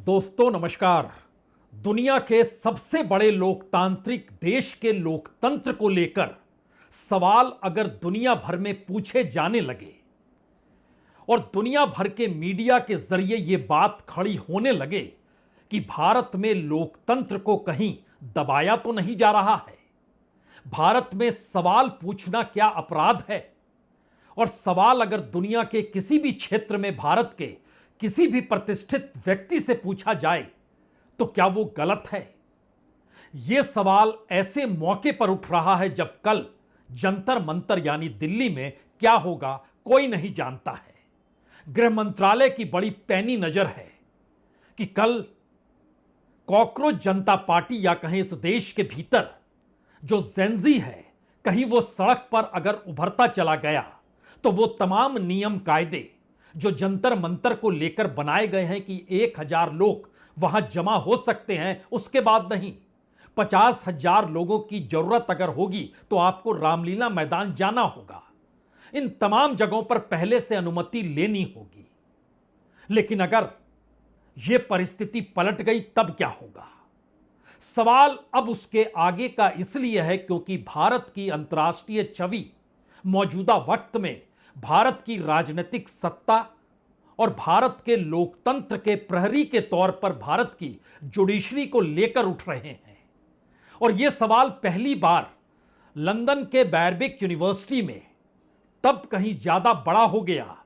दोस्तों नमस्कार। दुनिया के सबसे बड़े लोकतांत्रिक देश के लोकतंत्र को लेकर सवाल अगर दुनिया भर में पूछे जाने लगे और दुनिया भर के मीडिया के जरिए यह बात खड़ी होने लगे कि भारत में लोकतंत्र को कहीं दबाया तो नहीं जा रहा है, भारत में सवाल पूछना क्या अपराध है, और सवाल अगर दुनिया के किसी भी क्षेत्र में भारत के किसी भी प्रतिष्ठित व्यक्ति से पूछा जाए तो क्या वो गलत है। यह सवाल ऐसे मौके पर उठ रहा है जब कल जंतर मंतर यानी दिल्ली में क्या होगा कोई नहीं जानता है। गृह मंत्रालय की बड़ी पैनी नजर है कि कल कॉकरोच जनता पार्टी या कहें इस देश के भीतर जो जेंजी है, कहीं वो सड़क पर अगर उभरता चला गया तो वो तमाम नियम कायदे जो जंतर मंतर को लेकर बनाए गए हैं कि 1000 लोग वहां जमा हो सकते हैं, उसके बाद नहीं, 50,000 लोगों की जरूरत अगर होगी तो आपको रामलीला मैदान जाना होगा। इन तमाम जगहों पर पहले से अनुमति लेनी होगी। लेकिन अगर यह परिस्थिति पलट गई तब क्या होगा? सवाल अब उसके आगे का इसलिए है क्योंकि भारत की अंतर्राष्ट्रीय छवि मौजूदा वक्त में भारत की राजनीतिक सत्ता और भारत के लोकतंत्र के प्रहरी के तौर पर भारत की जुडिशरी को लेकर उठ रहे हैं। और यह सवाल पहली बार लंदन के बैरविक यूनिवर्सिटी में तब कहीं ज्यादा बड़ा हो गया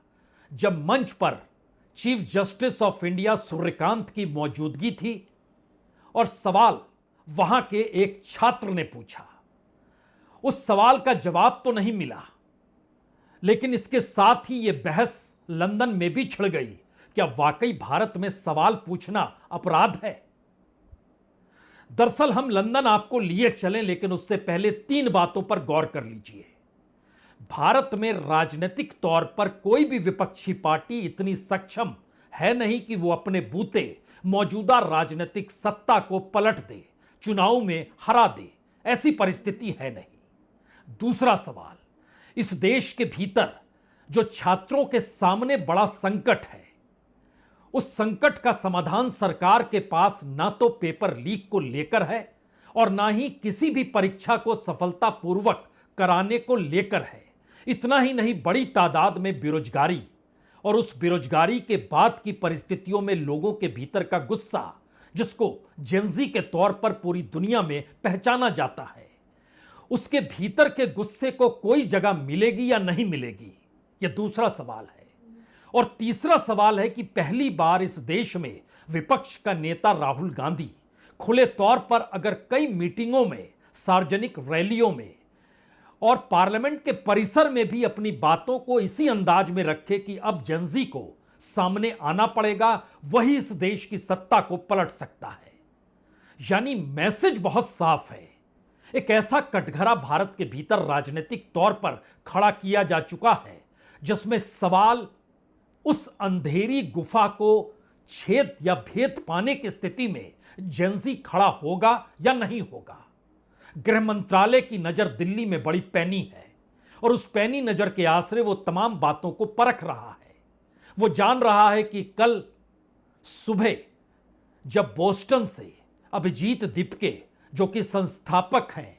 जब मंच पर chief justice of India Suryakant की मौजूदगी थी और सवाल वहां के एक छात्र ने पूछा। उस सवाल का जवाब तो नहीं मिला, लेकिन इसके साथ ही यह बहस लंदन में भी छिड़ गई, क्या वाकई भारत में सवाल पूछना अपराध है। दरअसल हम लंदन आपको लिए चलें, लेकिन उससे पहले 3 बातों पर गौर कर लीजिए। भारत में राजनीतिक तौर पर कोई भी विपक्षी पार्टी इतनी सक्षम है नहीं कि वो अपने बूते मौजूदा राजनीतिक सत्ता को पलट दे, चुनाव में हरा दे, ऐसी परिस्थिति है नहीं। दूसरा सवाल, इस देश के भीतर जो छात्रों के सामने बड़ा संकट है, उस संकट का समाधान सरकार के पास ना तो पेपर लीक को लेकर है और ना ही किसी भी परीक्षा को सफलतापूर्वक कराने को लेकर है। इतना ही नहीं, बड़ी तादाद में बेरोजगारी और उस बेरोजगारी के बाद की परिस्थितियों में लोगों के भीतर का गुस्सा, जिसको जेंजी के तौर पर पूरी दुनिया में पहचाना जाता है, उसके भीतर के गुस्से को कोई जगह मिलेगी या नहीं मिलेगी, यह दूसरा सवाल है। और तीसरा सवाल है कि पहली बार इस देश में विपक्ष का नेता राहुल गांधी खुले तौर पर अगर कई मीटिंगों में, सार्वजनिक रैलियों में और पार्लियामेंट के परिसर में भी अपनी बातों को इसी अंदाज में रखे कि अब जेंजी को सामने आना पड़ेगा, वही इस देश की सत्ता को पलट सकता है। यानी मैसेज बहुत साफ है। एक ऐसा कटघरा भारत के भीतर राजनीतिक तौर पर खड़ा किया जा चुका है जिसमें सवाल उस अंधेरी गुफा को छेद या भेद पाने की स्थिति में जेंजी खड़ा होगा या नहीं होगा। गृह मंत्रालय की नजर दिल्ली में बड़ी पैनी है और उस पैनी नजर के आसरे वो तमाम बातों को परख रहा है। वो जान रहा है कि कल सुबह जब बोस्टन से अभिजीत दीपके, जो कि संस्थापक हैं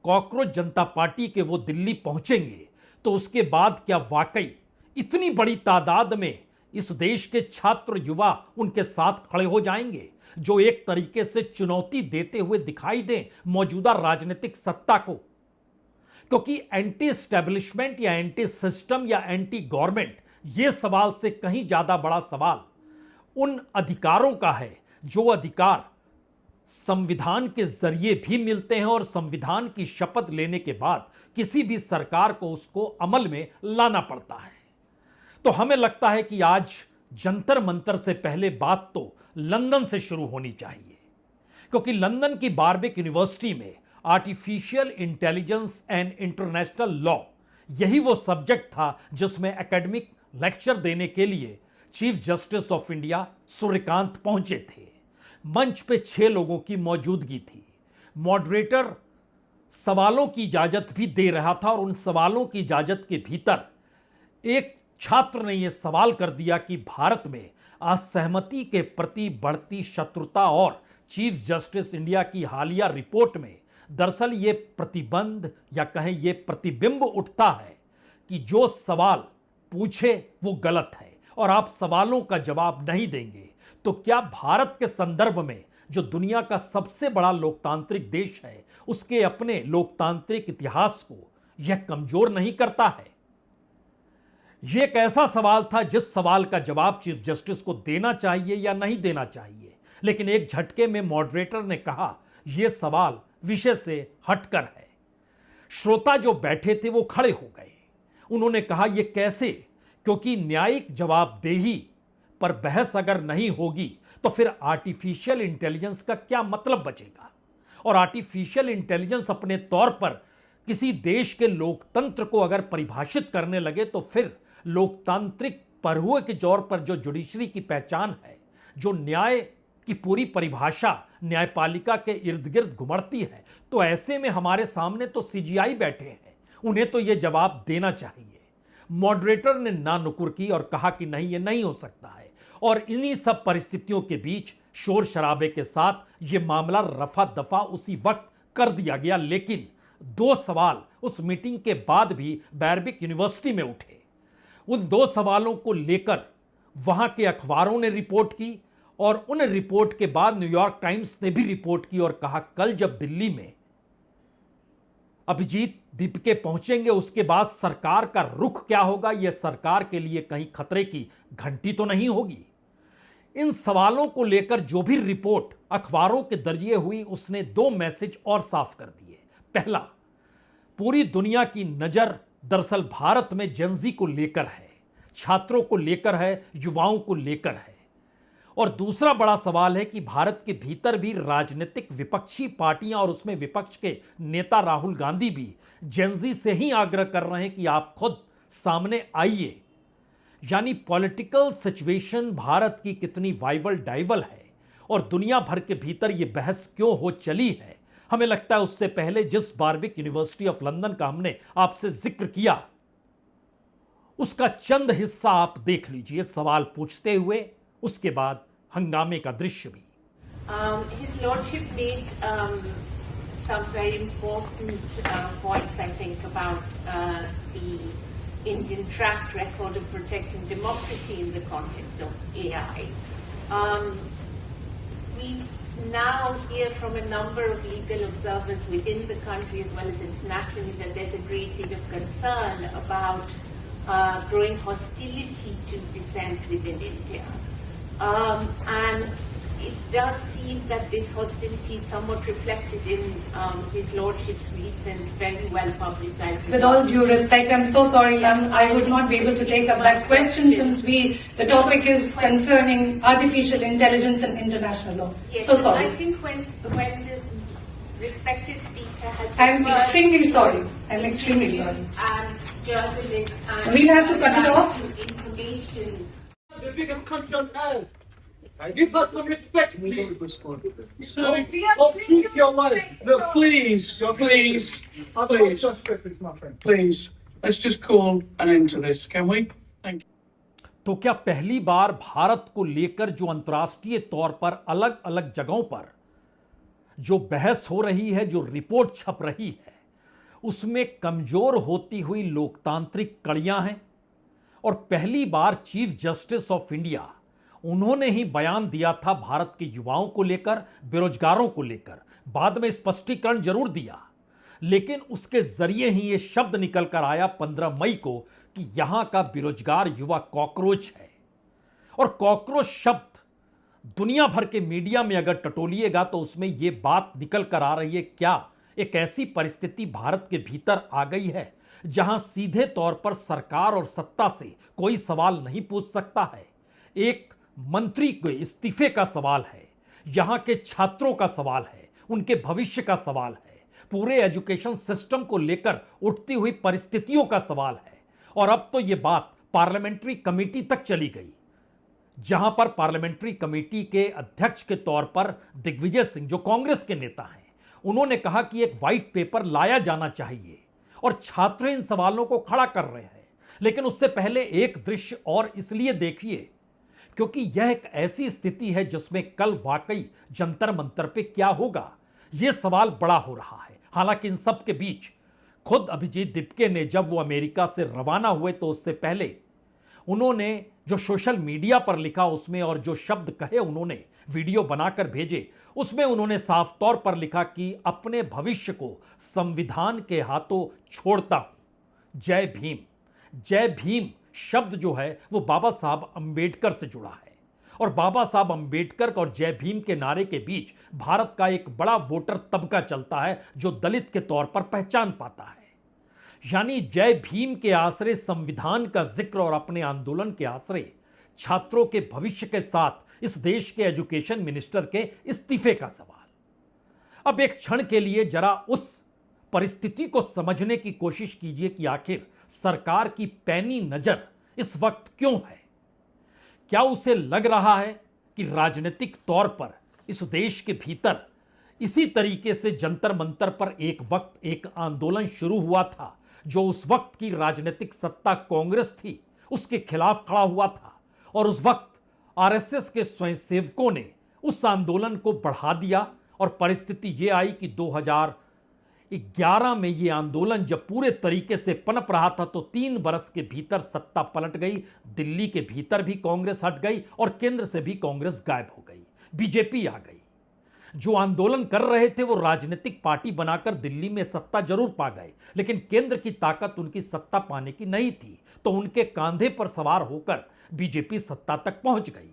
कॉकरोच जनता पार्टी के, वो दिल्ली पहुंचेंगे तो उसके बाद क्या वाकई इतनी बड़ी तादाद में इस देश के छात्र युवा उनके साथ खड़े हो जाएंगे जो एक तरीके से चुनौती देते हुए दिखाई दें मौजूदा राजनीतिक सत्ता को। क्योंकि एंटी एस्टेब्लिशमेंट या एंटी सिस्टम या एंटी गवर्नमेंट, यह सवाल से कहीं ज्यादा बड़ा सवाल उन अधिकारों का है जो अधिकार संविधान के जरिए भी मिलते हैं और संविधान की शपथ लेने के बाद किसी भी सरकार को उसको अमल में लाना पड़ता है। तो हमें लगता है कि आज जंतर मंतर से पहले बात तो लंदन से शुरू होनी चाहिए, क्योंकि लंदन की बारविक यूनिवर्सिटी में artificial intelligence and international law, यही वो सब्जेक्ट था जिसमें एकेडमिक लेक्चर देने के लिए chief justice of India Suryakant पहुंचे थे। मंच पे 6 लोगों की मौजूदगी थी। मॉडरेटर सवालों की इजाजत भी दे रहा था और उन सवालों की इजाजत के भीतर एक छात्र ने यह सवाल कर दिया कि भारत में असहमति के प्रति बढ़ती शत्रुता और चीफ जस्टिस इंडिया की हालिया रिपोर्ट में दरअसल ये प्रतिबंध या कहें ये प्रतिबिंब उठता है कि जो सवाल पूछे वो गलत है और आप सवालों का जवाब नहीं देंगे तो क्या भारत के संदर्भ में जो दुनिया का सबसे बड़ा लोकतांत्रिक देश है उसके अपने लोकतांत्रिक इतिहास को यह कमजोर नहीं करता है? यह एक ऐसा सवाल था जिस सवाल का जवाब चीफ जस्टिस को देना चाहिए या नहीं देना चाहिए, लेकिन एक झटके में मॉडरेटर ने कहा यह सवाल विषय से हटकर है। श्रोता जो बैठे थे वो खड़े हो गए। उन्होंने कहा यह कैसे, क्योंकि न्यायिक जवाबदेही पर बहस अगर नहीं होगी तो फिर आर्टिफिशियल इंटेलिजेंस का क्या मतलब बचेगा? और आर्टिफिशियल इंटेलिजेंस अपने तौर पर किसी देश के लोकतंत्र को अगर परिभाषित करने लगे तो फिर लोकतांत्रिक पहलुओं के जोर पर जो जुडिशरी की पहचान है, जो न्याय की पूरी परिभाषा न्यायपालिका के इर्द गिर्द घुमड़ती है, तो ऐसे में हमारे सामने तो सीजीआई बैठे हैं, उन्हें तो यह जवाब देना चाहिए। मॉडरेटर ने ना नुकुर की और कहा कि नहीं, यह नहीं हो सकता है। और इन्हीं सब परिस्थितियों के बीच शोर शराबे के साथ यह मामला रफा दफा उसी वक्त कर दिया गया, लेकिन दो सवाल उस मीटिंग के बाद भी बैरविक यूनिवर्सिटी में उठे। उन दो सवालों को लेकर वहां के अखबारों ने रिपोर्ट की और उन रिपोर्ट के बाद न्यूयॉर्क टाइम्स ने भी रिपोर्ट की और कहा कल जब दिल्ली में अभिजीत दीपके पहुंचेंगे उसके बाद सरकार का रुख क्या होगा, यह सरकार के लिए कहीं खतरे की घंटी तो नहीं होगी। इन सवालों को लेकर जो भी रिपोर्ट अखबारों के जरिए हुई उसने दो मैसेज और साफ कर दिए। पहला, पूरी दुनिया की नजर दरअसल भारत में जेनजी को लेकर है, छात्रों को लेकर है, युवाओं को लेकर है। और दूसरा बड़ा सवाल है कि भारत के भीतर भी राजनीतिक विपक्षी पार्टियां और उसमें विपक्ष के नेता राहुल गांधी भी जेनजी से ही आग्रह कर रहे हैं कि आप खुद सामने आइए। यानी पॉलिटिकल सिचुएशन भारत की कितनी वाइवल डाइवल है और दुनिया भर के भीतर यह बहस क्यों हो चली है। हमें लगता है उससे पहले जिस बारविक यूनिवर्सिटी ऑफ लंदन का हमने आपसे जिक्र किया उसका चंद हिस्सा आप देख लीजिए सवाल पूछते हुए, उसके बाद हंगामे का दृश्य भी। His Lordship made some very important points, I think, about the Indian track record of protecting democracy in the context of AI. We now hear from a number of legal observers within the country as well as internationally that there's a great deal of concern about growing hostility to dissent within India. And it does seem that this hostility is somewhat reflected in His Lordship's recent, very well publicized. With all due respect, I'm so sorry, I would not be able to take up that question since the topic is concerning artificial intelligence and international law. Yes, so sorry. I think when the respected speaker has I'm referred extremely to sorry. I'm extremely sorry. and journalists and We'll have to cut it off. information. The biggest country on earth. Give us some respect, please. Sir, treat your life. Look, please, please, Otherwise, suspect is my friend. please, let's just call an end to this, can we? Thank you. तो क्या पहली बार भारत को लेकर जो अंतर्राष्ट्रीय तौर पर अलग अलग जगहों पर जो बहस हो रही है, जो रिपोर्ट छप रही है, उसमें कमजोर होती हुई लोकतांत्रिक कड़ियां हैं? और पहली बार चीफ जस्टिस ऑफ इंडिया उन्होंने ही बयान दिया था भारत के युवाओं को लेकर, बेरोजगारों को लेकर। बाद में स्पष्टीकरण जरूर दिया, लेकिन उसके जरिए ही यह शब्द निकल कर आया 15 मई को कि यहां का बेरोजगार युवा कॉकरोच है। और कॉकरोच शब्द दुनिया भर के मीडिया में अगर टटोलिएगा तो उसमें यह बात निकल कर आ रही है, क्या एक ऐसी परिस्थिति भारत के भीतर आ गई है जहां सीधे तौर पर सरकार और सत्ता से कोई सवाल नहीं पूछ सकता है। एक मंत्री के इस्तीफे का सवाल है, यहां के छात्रों का सवाल है, उनके भविष्य का सवाल है, पूरे एजुकेशन सिस्टम को लेकर उठती हुई परिस्थितियों का सवाल है। और अब तो यह बात पार्लियामेंट्री कमेटी तक चली गई, जहां पर पार्लियामेंट्री कमेटी के अध्यक्ष के तौर पर दिग्विजय सिंह, जो कांग्रेस के नेता हैं, उन्होंने कहा कि एक व्हाइट पेपर लाया जाना चाहिए और छात्र इन सवालों को खड़ा कर रहे हैं। लेकिन उससे पहले एक दृश्य और इसलिए देखिए क्योंकि यह एक ऐसी स्थिति है जिसमें कल वाकई जंतर मंतर पे क्या होगा, यह सवाल बड़ा हो रहा है। हालांकि इन सब के बीच खुद अभिजीत दिपके ने जब वो अमेरिका से रवाना हुए तो उससे पहले उन्होंने जो सोशल मीडिया पर लिखा उसमें और जो शब्द कहे उन्होंने वीडियो बनाकर भेजे उसमें उन्होंने साफ तौर पर लिखा कि अपने भविष्य को संविधान के हाथों छोड़ता हूं। जय भीम। जय भीम शब्द जो है वो बाबा साहब अंबेडकर से जुड़ा है और बाबा साहब अंबेडकर और जय भीम के नारे के बीच भारत का एक बड़ा वोटर तबका चलता है जो दलित के तौर पर पहचान पाता है। यानी जय भीम के आश्रय संविधान का जिक्र और अपने आंदोलन के आश्रय छात्रों के भविष्य के साथ इस देश के एजुकेशन मिनिस्टर के इस्तीफे का सवाल। अब एक क्षण के लिए जरा उस परिस्थिति को समझने की कोशिश कीजिए कि आखिर सरकार की पैनी नजर इस वक्त क्यों है। क्या उसे लग रहा है कि राजनीतिक तौर पर इस देश के भीतर इसी तरीके से जंतर मंतर पर एक वक्त एक आंदोलन शुरू हुआ था जो उस वक्त की राजनीतिक सत्ता कांग्रेस थी उसके खिलाफ खड़ा हुआ था और उस वक्त आरएसएस के स्वयंसेवकों ने उस आंदोलन को बढ़ा दिया और परिस्थिति यह आई कि 2011 में यह आंदोलन जब पूरे तरीके से पनप रहा था तो 3 बरस के भीतर सत्ता पलट गई। दिल्ली के भीतर भी कांग्रेस हट गई और केंद्र से भी कांग्रेस गायब हो गई, बीजेपी आ गई। जो आंदोलन कर रहे थे वो राजनीतिक पार्टी बनाकर दिल्ली में सत्ता जरूर पा गए लेकिन केंद्र की ताकत उनकी सत्ता पाने की नहीं थी तो उनके कांधे पर सवार होकर बीजेपी सत्ता तक पहुंच गई।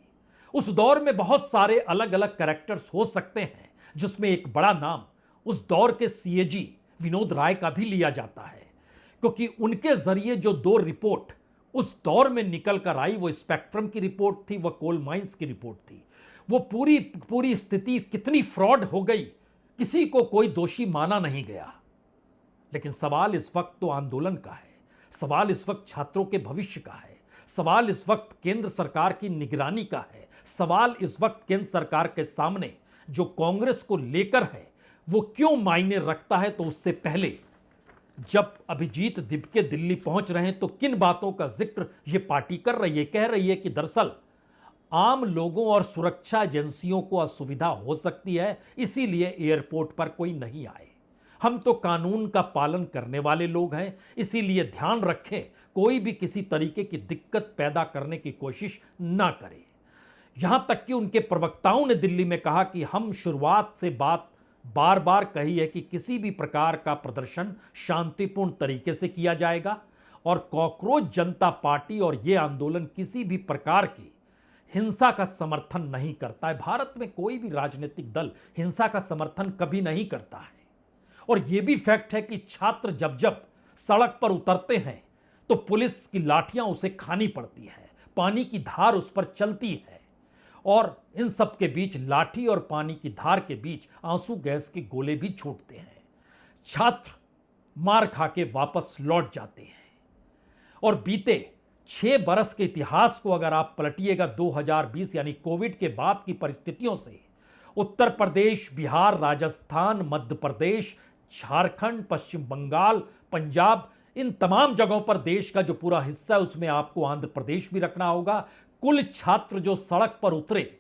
उस दौर में बहुत सारे अलग अलग कैरेक्टर्स हो सकते हैं जिसमें एक बड़ा नाम उस दौर के सीएजी विनोद राय का भी लिया जाता है क्योंकि उनके जरिए जो 2 रिपोर्ट उस दौर में निकल कर आई वो स्पेक्ट्रम की रिपोर्ट थी, वो कोल माइंस की रिपोर्ट थी। वो पूरी स्थिति कितनी फ्रॉड हो गई, किसी को कोई दोषी माना नहीं गया। लेकिन सवाल इस वक्त तो आंदोलन का है, सवाल इस वक्त छात्रों के भविष्य का है, सवाल इस वक्त केंद्र सरकार की निगरानी का है, सवाल इस वक्त केंद्र सरकार के सामने जो कांग्रेस को लेकर है वो क्यों मायने रखता है। तो उससे पहले जब अभिजीत दिपके दिल्ली पहुंच रहे हैं तो किन बातों का जिक्र ये पार्टी कर रही है, कह रही है कि दरअसल आम लोगों और सुरक्षा एजेंसियों को असुविधा हो सकती है इसीलिए एयरपोर्ट पर कोई नहीं आए। हम तो कानून का पालन करने वाले लोग हैं इसीलिए ध्यान रखें कोई भी किसी तरीके की दिक्कत पैदा करने की कोशिश ना करे। यहां तक कि उनके प्रवक्ताओं ने दिल्ली में कहा कि हम शुरुआत से बात बार बार कही है कि किसी भी प्रकार का प्रदर्शन शांतिपूर्ण तरीके से किया जाएगा और कॉकरोच जनता पार्टी और यह आंदोलन किसी भी प्रकार की हिंसा का समर्थन नहीं करता है। भारत में कोई भी राजनीतिक दल हिंसा का समर्थन कभी नहीं करता है और यह भी फैक्ट है कि छात्र जब जब सड़क पर उतरते हैं तो पुलिस की लाठियां उसे खानी पड़ती है, पानी की धार उस पर चलती है और इन सब के बीच लाठी और पानी की धार के बीच आंसू गैस के गोले भी छूटते हैं। छात्र मार खा के वापस लौट जाते हैं और बीते 6 बरस के इतिहास को अगर आप पलटिएगा 2020 यानी कोविड के बाद की परिस्थितियों से उत्तर प्रदेश, बिहार, राजस्थान, मध्य प्रदेश, झारखंड, पश्चिम बंगाल, पंजाब, इन तमाम जगहों पर देश का जो पूरा हिस्सा है उसमें आपको आंध्र प्रदेश भी रखना होगा। कुल छात्र जो सड़क पर उतरे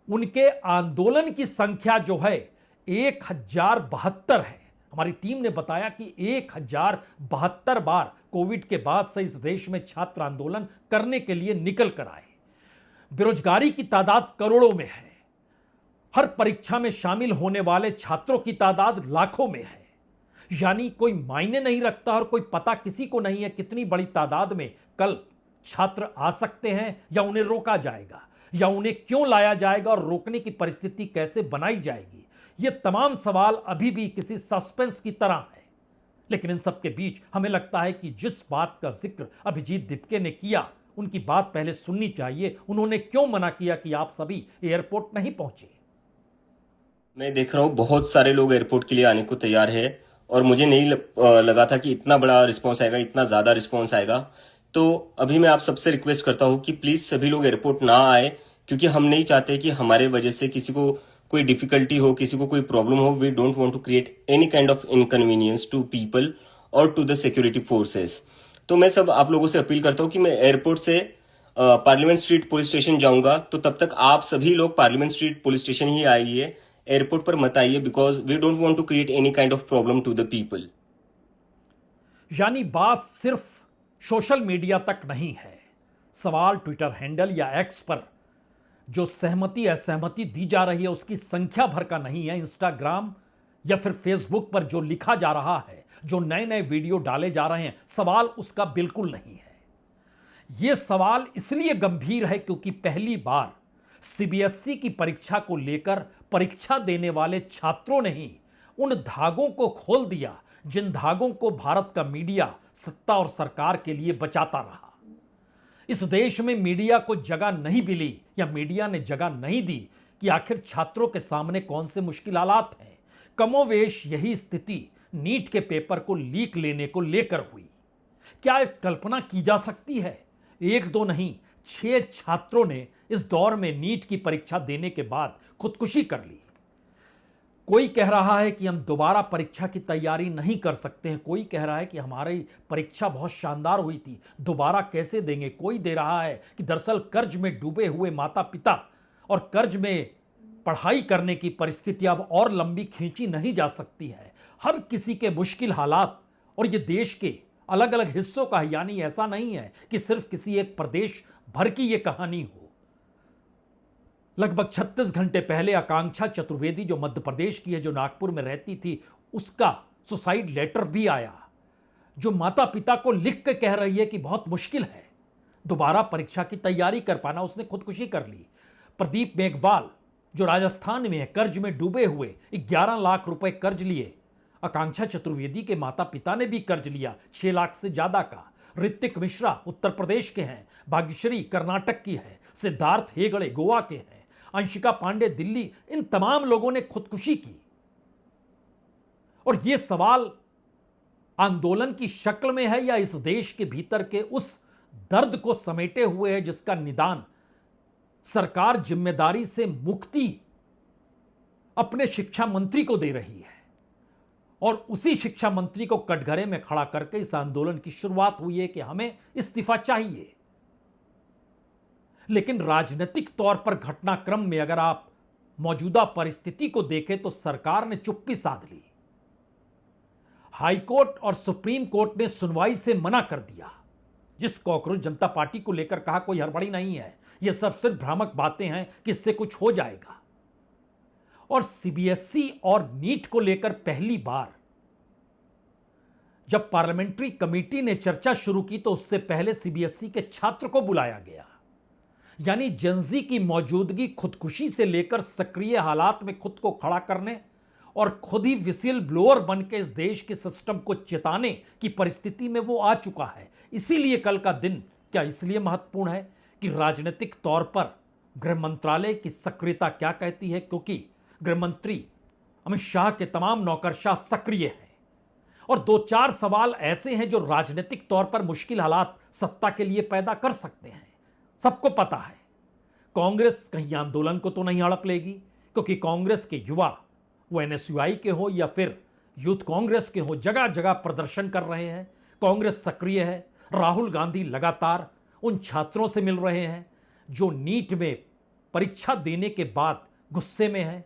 उनके आंदोलन की संख्या जो है 1072 है। हमारी टीम ने बताया कि 1072 बार कोविड के बाद से इस देश में छात्र आंदोलन करने के लिए निकल कर आए। बेरोजगारी की तादाद करोड़ों में है, हर परीक्षा में शामिल होने वाले छात्रों की तादाद लाखों में है, यानी कोई मायने नहीं रखता और कोई पता किसी को नहीं है कितनी बड़ी तादाद में कल छात्र आ सकते हैं या उन्हें रोका जाएगा या उन्हें क्यों लाया जाएगा और रोकने की परिस्थिति कैसे बनाई जाएगी। ये तमाम सवाल अभी भी किसी सस्पेंस की तरह है। लेकिन इन सब के बीच हमें लगता है कि जिस बात का जिक्र अभिजीत दिपके ने किया उनकी बात पहले सुननी चाहिए। उन्होंने क्यों मना किया कि आप सभी एयरपोर्ट नहीं पहुंचे। मैं देख रहा हूँ बहुत सारे लोग एयरपोर्ट के लिए आने को तैयार है और मुझे नहीं लगा था कि इतना बड़ा रिस्पॉन्स आएगा, इतना ज्यादा रिस्पॉन्स आएगा। तो अभी मैं आप सबसे रिक्वेस्ट करता हूँ कि प्लीज सभी लोग एयरपोर्ट ना आए क्योंकि हम नहीं चाहते कि हमारे वजह से किसी को कोई डिफिकल्टी हो, किसी को कोई प्रॉब्लम हो। We don't want to create any kind of inconvenience to people और टू द सिक्योरिटी फोर्सेस। तो मैं सब आप लोगों से अपील करता हूँ कि मैं एयरपोर्ट से पार्लियामेंट स्ट्रीट पुलिस स्टेशन जाऊंगा, तो तब तक आप सभी लोग पार्लियामेंट स्ट्रीट पुलिस स्टेशन ही आइए, एयरपोर्ट पर मत आइए, because we don't want to create any kind of problem to the people. यानी बात सिर्फ सोशल मीडिया तक नहीं है। सवाल ट्विटर हैंडल या एक्स पर जो सहमति असहमति दी जा रही है उसकी संख्या भर का नहीं है। इंस्टाग्राम या फिर फेसबुक पर जो लिखा जा रहा है, जो नए नए वीडियो डाले जा रहे हैं, सवाल उसका बिल्कुल नहीं है। यह सवाल इसलिए गंभीर है क्योंकि पहली बार सीबीएसई की परीक्षा को लेकर परीक्षा देने वाले छात्रों ने ही उन धागों को खोल दिया जिन धागों को भारत का मीडिया सत्ता और सरकार के लिए बचाता रहा। इस देश में मीडिया को जगह नहीं मिली या मीडिया ने जगह नहीं दी कि आखिर छात्रों के सामने कौन से मुश्किल हालात हैं। कमोवेश यही स्थिति नीट के पेपर को लीक लेने को लेकर हुई। क्या एक कल्पना की जा सकती है, एक दो नहीं 6 छात्रों ने इस दौर में नीट की परीक्षा देने के बाद खुदकुशी कर ली। कोई कह रहा है कि हम दोबारा परीक्षा की तैयारी नहीं कर सकते हैं, कोई कह रहा है कि हमारी परीक्षा बहुत शानदार हुई थी, दोबारा कैसे देंगे। कोई दे रहा है कि दरअसल कर्ज में डूबे हुए माता पिता और कर्ज में पढ़ाई करने की परिस्थिति अब और लंबी खींची नहीं जा सकती है। हर किसी के मुश्किल हालात, और ये देश के अलग अलग हिस्सों का है, यानी ऐसा नहीं है कि सिर्फ किसी एक प्रदेश भर की ये कहानी हो। लगभग 36 घंटे पहले आकांक्षा चतुर्वेदी जो मध्य प्रदेश की है, जो नागपुर में रहती थी, उसका सुसाइड लेटर भी आया, जो माता पिता को लिख के कह रही है कि बहुत मुश्किल है दोबारा परीक्षा की तैयारी कर पाना। उसने खुदकुशी कर ली। प्रदीप मेघवाल जो राजस्थान में है, कर्ज में डूबे हुए, 11 लाख रुपए कर्ज लिए। आकांक्षा चतुर्वेदी के माता पिता ने भी कर्ज लिया 6 लाख से ज्यादा का। ऋतिक मिश्रा उत्तर प्रदेश के हैं, भाग्यश्री कर्नाटक की है, सिद्धार्थ हेगड़े गोवा के हैं, अंशिका पांडे दिल्ली। इन तमाम लोगों ने खुदकुशी की। और यह सवाल आंदोलन की शक्ल में है या इस देश के भीतर के उस दर्द को समेटे हुए है जिसका निदान सरकार जिम्मेदारी से मुक्ति अपने शिक्षा मंत्री को दे रही है। और उसी शिक्षा मंत्री को कटघरे में खड़ा करके इस आंदोलन की शुरुआत हुई है कि हमें इस्तीफा चाहिए। लेकिन राजनीतिक तौर पर घटनाक्रम में अगर आप मौजूदा परिस्थिति को देखें तो सरकार ने चुप्पी साध ली। हाईकोर्ट और सुप्रीम कोर्ट ने सुनवाई से मना कर दिया। जिस कॉकरोच जनता पार्टी को लेकर कहा कोई हड़बड़ी नहीं है, यह सब सिर्फ भ्रामक बातें हैं कि इससे कुछ हो जाएगा। और सीबीएसई और नीट को लेकर पहली बार जब पार्लियामेंट्री कमेटी ने चर्चा शुरू की तो उससे पहले सीबीएसई के छात्र को बुलाया गया। यानी जेनजी की मौजूदगी खुदकुशी से लेकर सक्रिय हालात में खुद को खड़ा करने और खुद ही विसिल ब्लोअर बन के इस देश के सिस्टम को चेताने की परिस्थिति में वो आ चुका है। इसीलिए कल का दिन क्या इसलिए महत्वपूर्ण है कि राजनीतिक तौर पर गृह मंत्रालय की सक्रियता क्या कहती है, क्योंकि गृह मंत्री अमित शाह के तमाम नौकरशाह सक्रिय हैं। और 2-4 सवाल ऐसे हैं जो राजनीतिक तौर पर मुश्किल हालात सत्ता के लिए पैदा कर सकते हैं। सबको पता है कांग्रेस कहीं आंदोलन को तो नहीं हड़प लेगी, क्योंकि कांग्रेस के युवा, वो एनएसयूआई के हो या फिर यूथ कांग्रेस के हो, जगह जगह प्रदर्शन कर रहे हैं। कांग्रेस सक्रिय है। राहुल गांधी लगातार उन छात्रों से मिल रहे हैं जो नीट में परीक्षा देने के बाद गुस्से में है,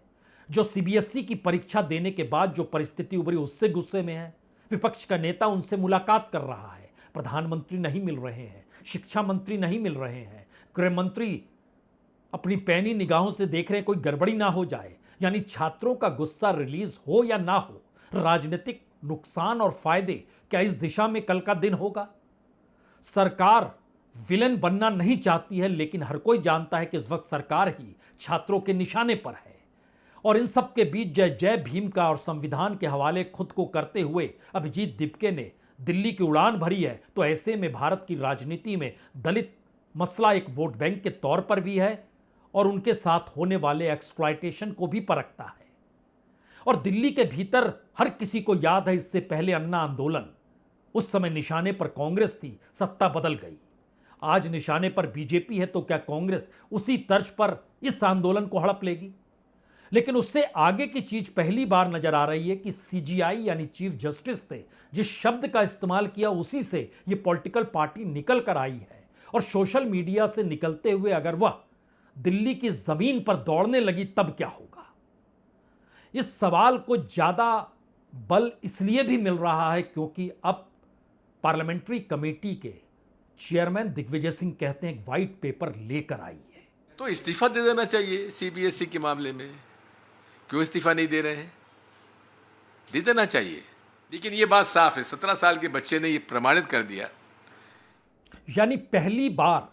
जो सीबीएसई की परीक्षा देने के बाद जो परिस्थिति उभरी उससे गुस्से में है। विपक्ष का नेता उनसे मुलाकात कर रहा है। प्रधानमंत्री नहीं मिल रहे हैं, शिक्षा मंत्री नहीं मिल रहे हैं, गृह मंत्री अपनी पैनी निगाहों से देख रहे हैं कोई गड़बड़ी ना हो जाए। यानी छात्रों का गुस्सा रिलीज हो या ना हो, राजनीतिक नुकसान और फायदे क्या इस दिशा में कल का दिन होगा। सरकार विलेन बनना नहीं चाहती है, लेकिन हर कोई जानता है कि इस वक्त सरकार ही छात्रों के निशाने पर है। और इन सब के बीच जय जय भीम का और संविधान के हवाले खुद को करते हुए अभिजीत दिपके ने दिल्ली की उड़ान भरी है। तो ऐसे में भारत की राजनीति में दलित मसला एक वोट बैंक के तौर पर भी है और उनके साथ होने वाले एक्सप्लॉयटेशन को भी परखता है। और दिल्ली के भीतर हर किसी को याद है, इससे पहले अन्ना आंदोलन, उस समय निशाने पर कांग्रेस थी, सत्ता बदल गई। आज निशाने पर बीजेपी है, तो क्या कांग्रेस उसी तर्ज पर इस आंदोलन को हड़प लेगी। लेकिन उससे आगे की चीज पहली बार नजर आ रही है कि सीजीआई यानी चीफ जस्टिस ने जिस शब्द का इस्तेमाल किया उसी से यह पॉलिटिकल पार्टी निकल कर आई है। और सोशल मीडिया से निकलते हुए अगर वह दिल्ली की जमीन पर दौड़ने लगी तब क्या होगा? इस सवाल को ज्यादा बल इसलिए भी मिल रहा है क्योंकि अब पार्लियामेंट्री कमेटी के चेयरमैन दिग्विजय सिंह कहते हैं एक व्हाइट पेपर लेकर आई है। तो इस्तीफा दे देना चाहिए सीबीएसई के मामले में। क्यों इस्तीफा नहीं दे रहे हैं? दे देना चाहिए। लेकिन ये बात साफ है, 17 साल के बच्चे ने ये प्रमाणित कर दिया। यानी पहली बार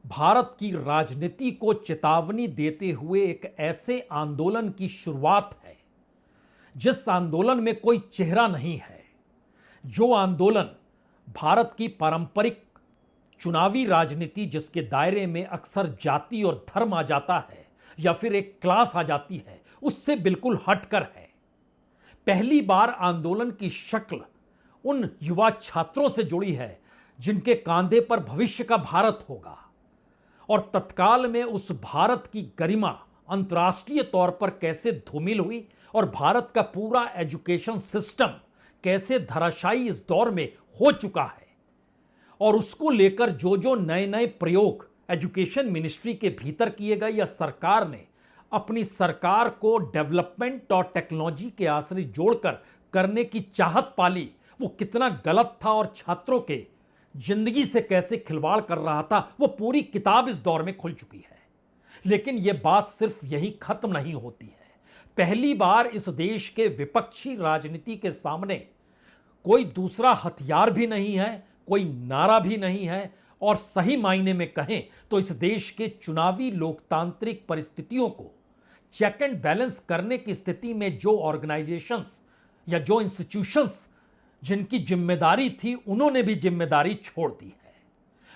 भारत की राजनीति को चेतावनी देते हुए एक ऐसे आंदोलन की शुरुआत है जिस आंदोलन में कोई चेहरा नहीं है, जो आंदोलन भारत की पारंपरिक चुनावी राजनीति जिसके दायरे में अक्सर जाति और धर्म आ जाता है या फिर एक क्लास आ जाती है, उससे बिल्कुल हटकर है। पहली बार आंदोलन की शक्ल उन युवा छात्रों से जुड़ी है जिनके कांधे पर भविष्य का भारत होगा, और तत्काल में उस भारत की गरिमा अंतर्राष्ट्रीय तौर पर कैसे धूमिल हुई और भारत का पूरा एजुकेशन सिस्टम कैसे धराशायी इस दौर में हो चुका है, और उसको लेकर जो जो नए नए प्रयोग एजुकेशन मिनिस्ट्री के भीतर किए गए या सरकार ने अपनी सरकार को डेवलपमेंट और टेक्नोलॉजी के आश्रय जोड़कर करने की चाहत पाली, वो कितना गलत था और छात्रों के जिंदगी से कैसे खिलवाड़ कर रहा था, वो पूरी किताब इस दौर में खुल चुकी है। लेकिन यह बात सिर्फ यही खत्म नहीं होती है। पहली बार इस देश के विपक्षी राजनीति के सामने कोई दूसरा हथियार भी नहीं है, कोई नारा भी नहीं है, और सही मायने में कहें तो इस देश के चुनावी लोकतांत्रिक परिस्थितियों को चेक एंड बैलेंस करने की स्थिति में जो ऑर्गेनाइजेशंस या जो इंस्टीट्यूशंस जिनकी जिम्मेदारी थी, उन्होंने भी जिम्मेदारी छोड़ दी है।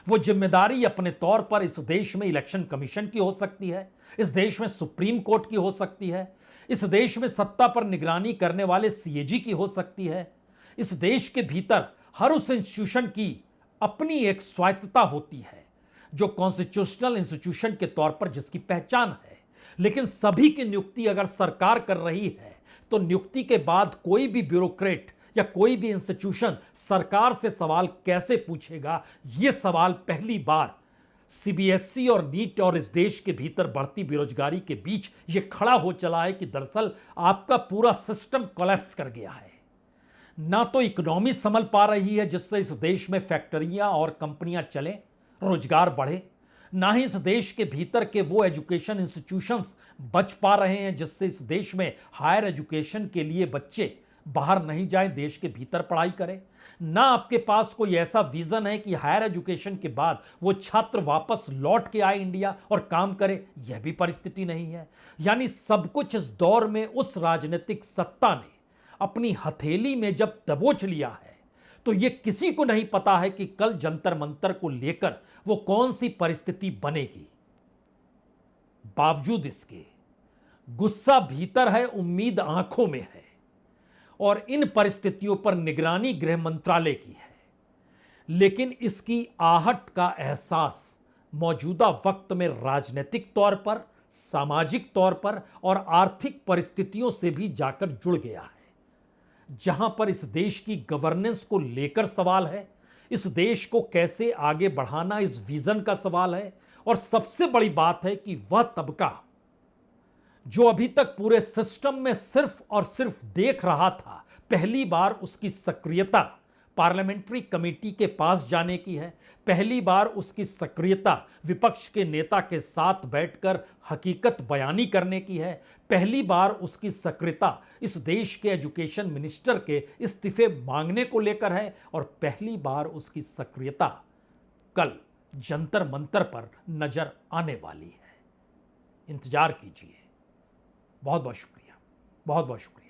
वो जिम्मेदारी अपने तौर पर इस देश में इलेक्शन कमीशन की हो सकती है, इस देश में सुप्रीम कोर्ट की हो सकती है, इस देश में सत्ता पर निगरानी करने वाले सीएजी की हो सकती है। इस देश के भीतर हर उस इंस्टीट्यूशन की अपनी एक स्वायत्तता होती है जो कॉन्स्टिट्यूशनल इंस्टीट्यूशन के तौर पर जिसकी पहचान है। लेकिन सभी की नियुक्ति अगर सरकार कर रही है तो नियुक्ति के बाद कोई भी ब्यूरोक्रेट या कोई भी इंस्टीट्यूशन सरकार से सवाल कैसे पूछेगा? यह सवाल पहली बार सीबीएसई और नीट और इस देश के भीतर बढ़ती बेरोजगारी के बीच यह खड़ा हो चला है कि दरअसल आपका पूरा सिस्टम कोलैप्स कर गया है। ना तो इकोनॉमी संभल पा रही है जिससे इस देश में फैक्ट्रियां और कंपनियां चलें, रोजगार बढ़े, ना ही इस देश के भीतर के वो एजुकेशन इंस्टीट्यूशंस बच पा रहे हैं जिससे इस देश में हायर एजुकेशन के लिए बच्चे बाहर नहीं जाएं, देश के भीतर पढ़ाई करें। ना आपके पास कोई ऐसा विजन है कि हायर एजुकेशन के बाद वो छात्र वापस लौट के आए इंडिया और काम करे, यह भी परिस्थिति नहीं है। यानी सब कुछ इस दौर में उस राजनीतिक सत्ता ने अपनी हथेली में जब दबोच लिया है तो यह किसी को नहीं पता है कि कल जंतर मंतर को लेकर वो कौन सी परिस्थिति बनेगी। बावजूद इसके गुस्सा भीतर है, उम्मीद आंखों में है, और इन परिस्थितियों पर निगरानी गृह मंत्रालय की है। लेकिन इसकी आहट का एहसास मौजूदा वक्त में राजनीतिक तौर पर, सामाजिक तौर पर और आर्थिक परिस्थितियों से भी जाकर जुड़ गया है, जहां पर इस देश की गवर्नेंस को लेकर सवाल है, इस देश को कैसे आगे बढ़ाना इस विजन का सवाल है, और सबसे बड़ी बात है कि वह तबका जो अभी तक पूरे सिस्टम में सिर्फ और सिर्फ देख रहा था, पहली बार उसकी सक्रियता पार्लियामेंट्री कमेटी के पास जाने की है। पहली बार उसकी सक्रियता विपक्ष के नेता के साथ बैठकर हकीकत बयानी करने की है। पहली बार उसकी सक्रियता इस देश के एजुकेशन मिनिस्टर के इस्तीफे मांगने को लेकर है, और पहली बार उसकी सक्रियता कल जंतर मंतर पर नजर आने वाली है। इंतजार कीजिए। बहुत बहुत शुक्रिया, बहुत बहुत शुक्रिया।